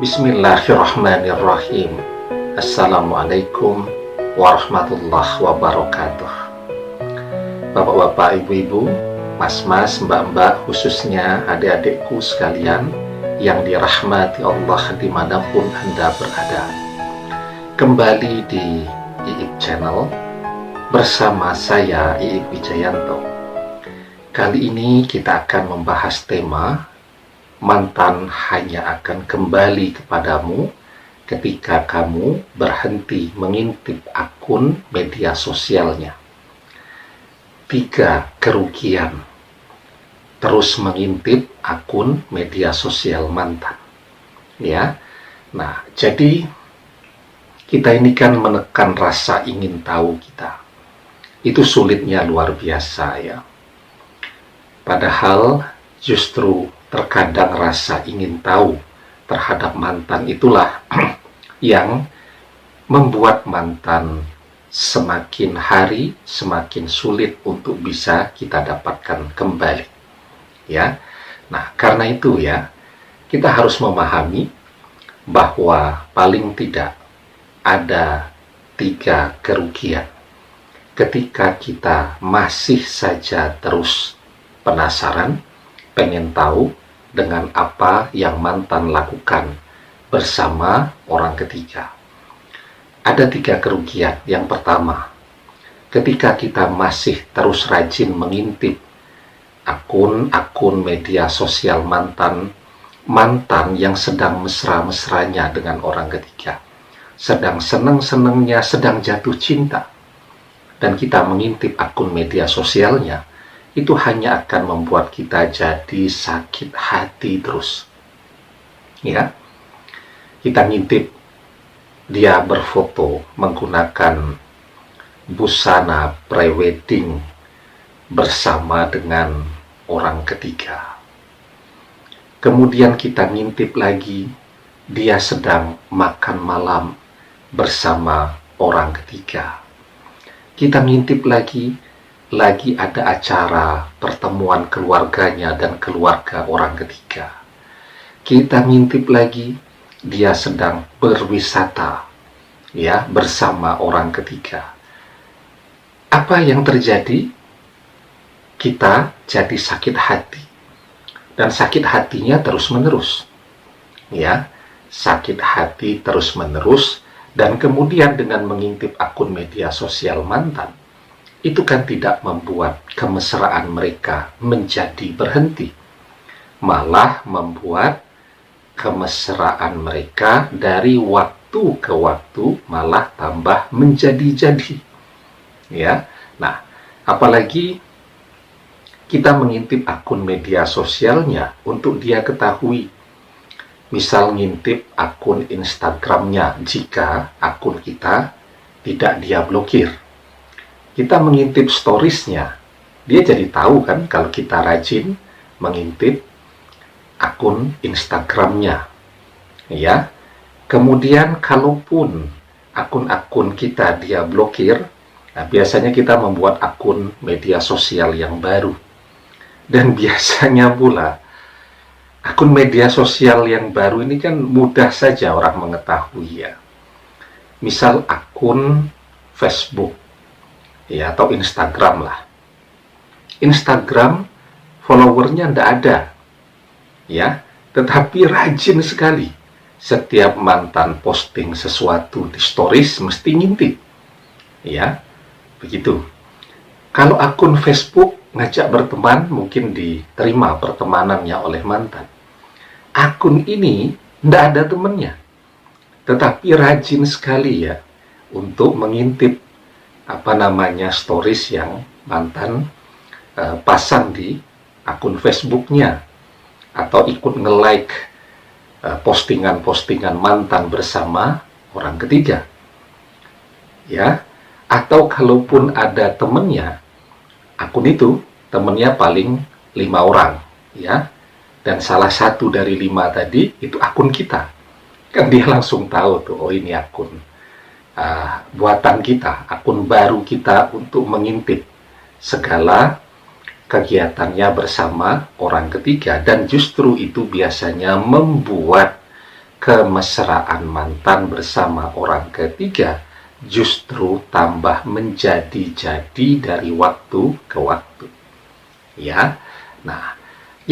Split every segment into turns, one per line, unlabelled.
Bismillahirrahmanirrahim. Assalamualaikum warahmatullahi wabarakatuh. Bapak-bapak, ibu-ibu, mas-mas, mbak-mbak, khususnya adik-adikku sekalian yang dirahmati Allah dimanapun Anda berada. Kembali di Iip Channel bersama saya Iip Wijayanto. Kali ini kita akan membahas tema mantan hanya akan kembali kepadamu ketika kamu berhenti mengintip akun media sosialnya. 3 kerugian terus mengintip akun media sosial mantan. Ya. Nah, jadi kita ini kan menekan rasa ingin tahu kita. Itu sulitnya luar biasa ya. Padahal justru terkadang rasa ingin tahu terhadap mantan itulah yang membuat mantan semakin hari semakin sulit untuk bisa kita dapatkan kembali. Ya. Nah, karena itu ya, kita harus memahami bahwa paling tidak ada 3 kerugian ketika kita masih saja terus penasaran, pengen tahu dengan apa yang mantan lakukan bersama orang ketiga. Ada 3 kerugian. Yang pertama, ketika kita masih terus rajin mengintip akun-akun media sosial mantan yang sedang mesra-mesranya dengan orang ketiga, sedang seneng-senengnya, sedang jatuh cinta, dan kita mengintip akun media sosialnya, itu hanya akan membuat kita jadi sakit hati terus. Ya, kita ngintip dia berfoto menggunakan busana prewedding bersama dengan orang ketiga. Kemudian kita ngintip lagi dia sedang makan malam bersama orang ketiga. Kita ngintip lagi ada acara pertemuan keluarganya dan keluarga orang ketiga. Kita ngintip lagi dia sedang berwisata ya bersama orang ketiga. Apa yang terjadi? Kita jadi sakit hati, dan sakit hatinya terus menerus ya, sakit hati terus menerus. Dan kemudian dengan mengintip akun media sosial mantan, itu kan tidak membuat kemesraan mereka menjadi berhenti, malah membuat kemesraan mereka dari waktu ke waktu malah tambah menjadi-jadi. Ya. Nah, apalagi kita mengintip akun media sosialnya untuk dia ketahui. Misal ngintip akun Instagramnya jika akun kita tidak dia blokir. Kita mengintip storiesnya, dia jadi tahu kan kalau kita rajin mengintip akun Instagramnya. Ya. Kemudian kalaupun akun-akun kita dia blokir, nah biasanya kita membuat akun media sosial yang baru. Dan biasanya pula akun media sosial yang baru ini kan mudah saja orang mengetahui ya. Misal akun Facebook ya, atau Instagram lah. Instagram followernya ndak ada ya, tetapi rajin sekali. Setiap mantan posting sesuatu di stories mesti ngintip ya, begitu. Kalau akun Facebook ngajak berteman, mungkin diterima pertemanannya oleh mantan. Akun ini ndak ada temennya, tetapi rajin sekali ya untuk mengintip stories yang mantan pasang di akun Facebooknya, atau ikut nge-like postingan-postingan mantan bersama orang ketiga. Ya, atau kalaupun ada temennya, akun itu temennya paling 5 orang ya, dan salah satu dari 5 tadi itu akun kita, kan dia langsung tahu tuh, oh ini akun buatan kita, akun baru kita untuk mengintip segala kegiatannya bersama orang ketiga. Dan justru itu biasanya membuat kemesraan mantan bersama orang ketiga justru tambah menjadi-jadi dari waktu ke waktu. Ya. Nah,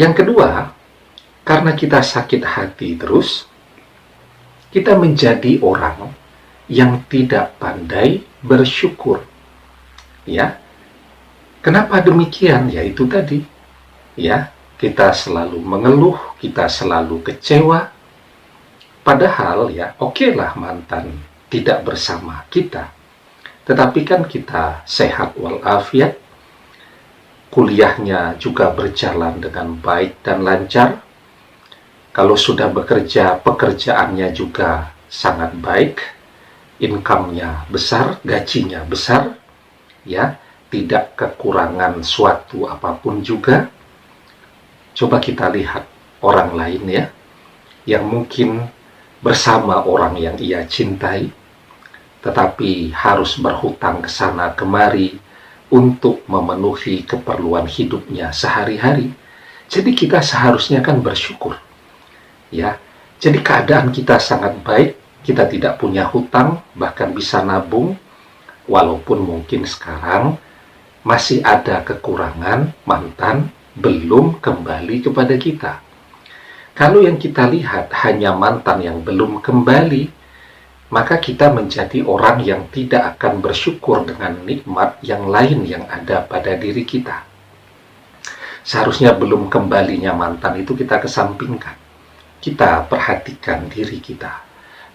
yang kedua, karena kita sakit hati terus, kita menjadi orang yang tidak pandai bersyukur. Ya. Kenapa demikian? Ya itu tadi. Ya, kita selalu mengeluh, kita selalu kecewa. Padahal ya, okelah mantan tidak bersama kita. Tetapi kan kita sehat walafiat, kuliahnya juga berjalan dengan baik dan lancar. Kalau sudah bekerja, pekerjaannya juga sangat baik, income-nya besar, gajinya besar, ya, tidak kekurangan suatu apapun juga. Coba kita lihat orang lain ya, yang mungkin bersama orang yang ia cintai, tetapi harus berhutang ke sana kemari untuk memenuhi keperluan hidupnya sehari-hari. Jadi kita seharusnya kan bersyukur. Ya, jadi keadaan kita sangat baik, kita tidak punya hutang, bahkan bisa nabung, walaupun mungkin sekarang masih ada kekurangan, mantan belum kembali kepada kita. Kalau yang kita lihat hanya mantan yang belum kembali, maka kita menjadi orang yang tidak akan bersyukur dengan nikmat yang lain yang ada pada diri kita. Seharusnya belum kembalinya mantan itu kita kesampingkan. Kita perhatikan diri kita.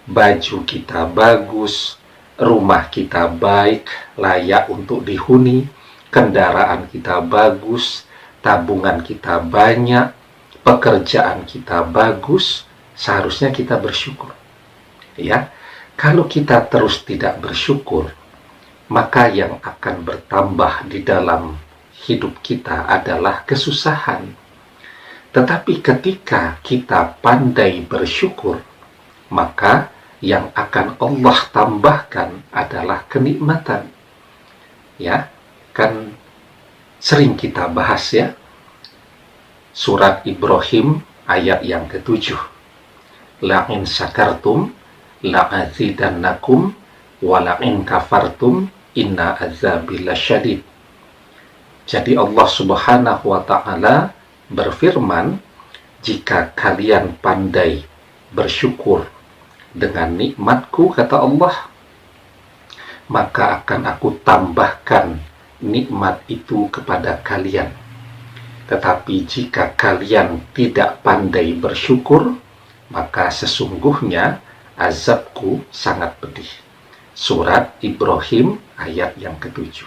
Baju kita bagus, rumah kita baik, layak untuk dihuni, kendaraan kita bagus, tabungan kita banyak, pekerjaan kita bagus, seharusnya kita bersyukur. Ya, kalau kita terus tidak bersyukur, maka yang akan bertambah di dalam hidup kita adalah kesusahan. Tetapi ketika kita pandai bersyukur, maka yang akan Allah tambahkan adalah kenikmatan. Ya, kan sering kita bahas ya, Surat Ibrahim ayat yang ke-7. La'in syakartum la'azidannakum wa la'in kafartum inna azabi lasyadid. Jadi Allah Subhanahu wa taala berfirman, jika kalian pandai bersyukur dengan nikmatku, kata Allah, maka akan aku tambahkan nikmat itu kepada kalian. Tetapi jika kalian tidak pandai bersyukur, maka sesungguhnya azabku sangat pedih. Surat Ibrahim ayat yang ke-7.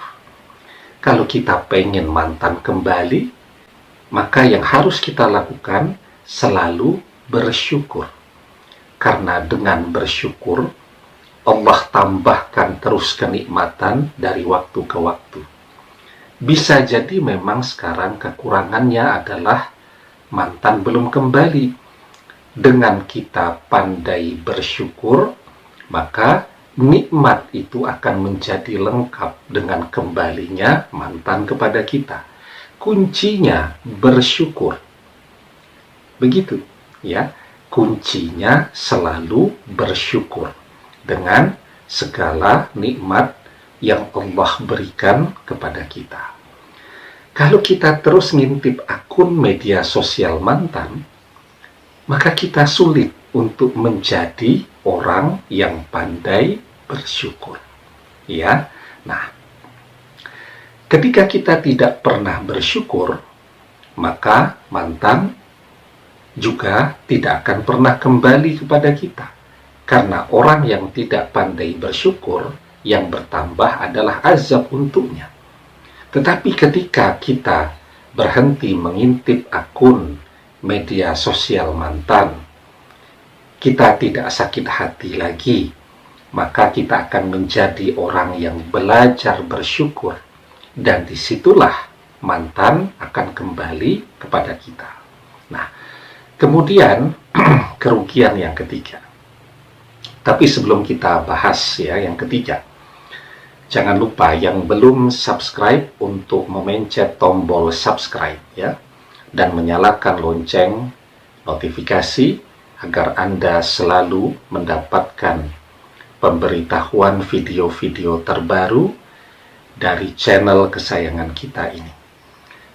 Kalau kita pengen mantan kembali, maka yang harus kita lakukan selalu bersyukur. Karena dengan bersyukur, Allah tambahkan terus kenikmatan dari waktu ke waktu. Bisa jadi memang sekarang kekurangannya adalah mantan belum kembali. Dengan kita pandai bersyukur, maka nikmat itu akan menjadi lengkap dengan kembalinya mantan kepada kita. Kuncinya bersyukur. Begitu, ya. Kuncinya selalu bersyukur dengan segala nikmat yang Allah berikan kepada kita. Kalau kita terus ngintip akun media sosial mantan, maka kita sulit untuk menjadi orang yang pandai bersyukur. Ya. Nah, ketika kita tidak pernah bersyukur, maka mantan juga tidak akan pernah kembali kepada kita. Karena orang yang tidak pandai bersyukur, yang bertambah adalah azab untuknya. Tetapi ketika kita berhenti mengintip akun media sosial mantan, kita tidak sakit hati lagi, maka kita akan menjadi orang yang belajar bersyukur. Dan disitulah mantan akan kembali kepada kita. Nah, kemudian kerugian yang ketiga. Tapi sebelum kita bahas ya yang ketiga, jangan lupa yang belum subscribe untuk memencet tombol subscribe ya, dan menyalakan lonceng notifikasi agar Anda selalu mendapatkan pemberitahuan video-video terbaru dari channel kesayangan kita ini.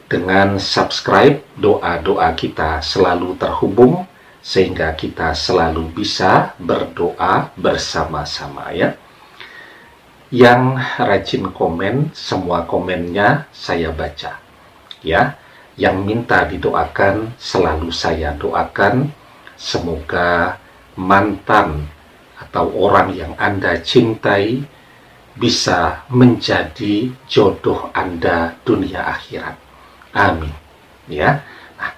Dengan subscribe, doa-doa kita selalu terhubung sehingga kita selalu bisa berdoa bersama-sama ya. Yang rajin komen, semua komennya saya baca ya. Yang minta didoakan selalu saya doakan. Semoga mantan atau orang yang Anda cintai bisa menjadi jodoh Anda dunia akhirat. Amin. Ya. Nah,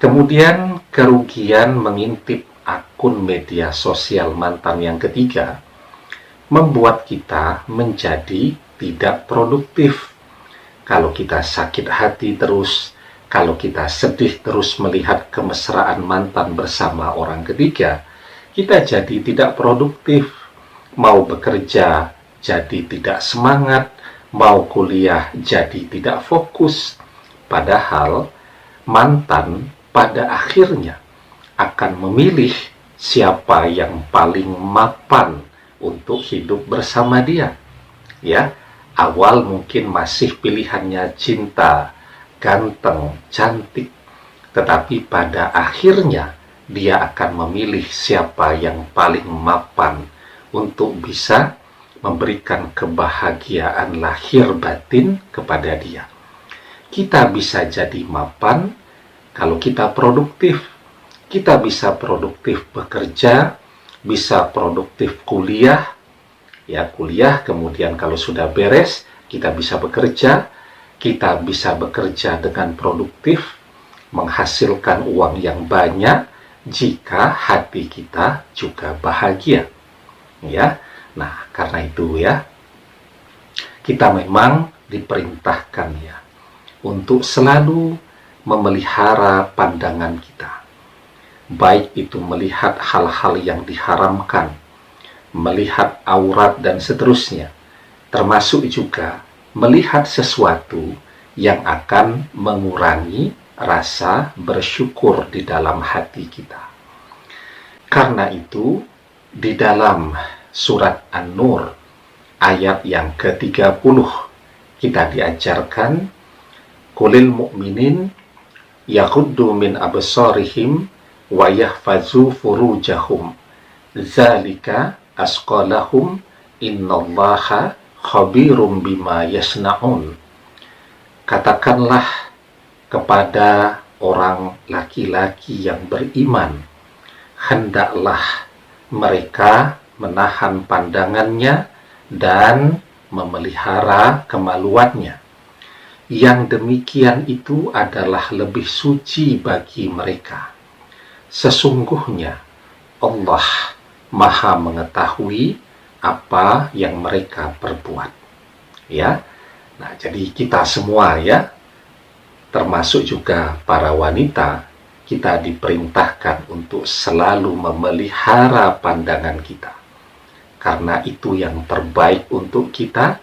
kemudian kerugian mengintip akun media sosial mantan yang ketiga membuat kita menjadi tidak produktif. Kalau kita sakit hati terus, kalau kita sedih terus melihat kemesraan mantan bersama orang ketiga, kita jadi tidak produktif. Mau bekerja jadi tidak semangat, mau kuliah jadi tidak fokus. Padahal mantan pada akhirnya akan memilih siapa yang paling mapan untuk hidup bersama dia. Ya, awal mungkin masih pilihannya cinta, ganteng, cantik, tetapi pada akhirnya dia akan memilih siapa yang paling mapan untuk bisa memberikan kebahagiaan lahir batin kepada dia. Kita bisa jadi mapan kalau kita produktif. Kita bisa produktif bekerja, bisa produktif kuliah, ya kuliah, kemudian kalau sudah beres, kita bisa bekerja. Kita bisa bekerja dengan produktif, menghasilkan uang yang banyak, jika hati kita juga bahagia. Ya, nah karena itu ya, kita memang diperintahkan ya, untuk selalu memelihara pandangan kita. Baik itu melihat hal-hal yang diharamkan, melihat aurat dan seterusnya, termasuk juga melihat sesuatu yang akan mengurangi rasa bersyukur di dalam hati kita. Karena itu, di dalam surat An-Nur ayat yang ke-30 kita diajarkan, qulil mu'minin yaghuddu min absarihim wa yahfazu furujahum zalika asqalahum innallaha khabirum bima yasna'un. Katakanlah kepada orang laki-laki yang beriman, hendaklah mereka menahan pandangannya dan memelihara kemaluannya. Yang demikian itu adalah lebih suci bagi mereka. Sesungguhnya Allah Maha mengetahui apa yang mereka perbuat. Ya. Nah, jadi kita semua ya, termasuk juga para wanita, kita diperintahkan untuk selalu memelihara pandangan kita. Karena itu yang terbaik untuk kita,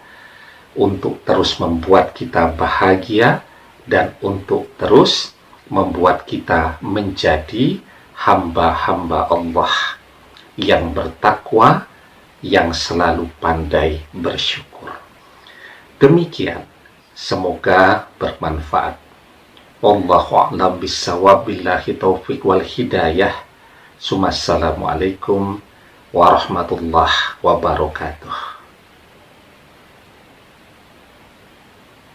untuk terus membuat kita bahagia, dan untuk terus membuat kita menjadi hamba-hamba Allah yang bertakwa, yang selalu pandai bersyukur. Demikian, semoga bermanfaat. Wallahu a'lam bissawab, billahi taufiq wal hidayah. Assalamualaikum warahmatullahi wabarakatuh.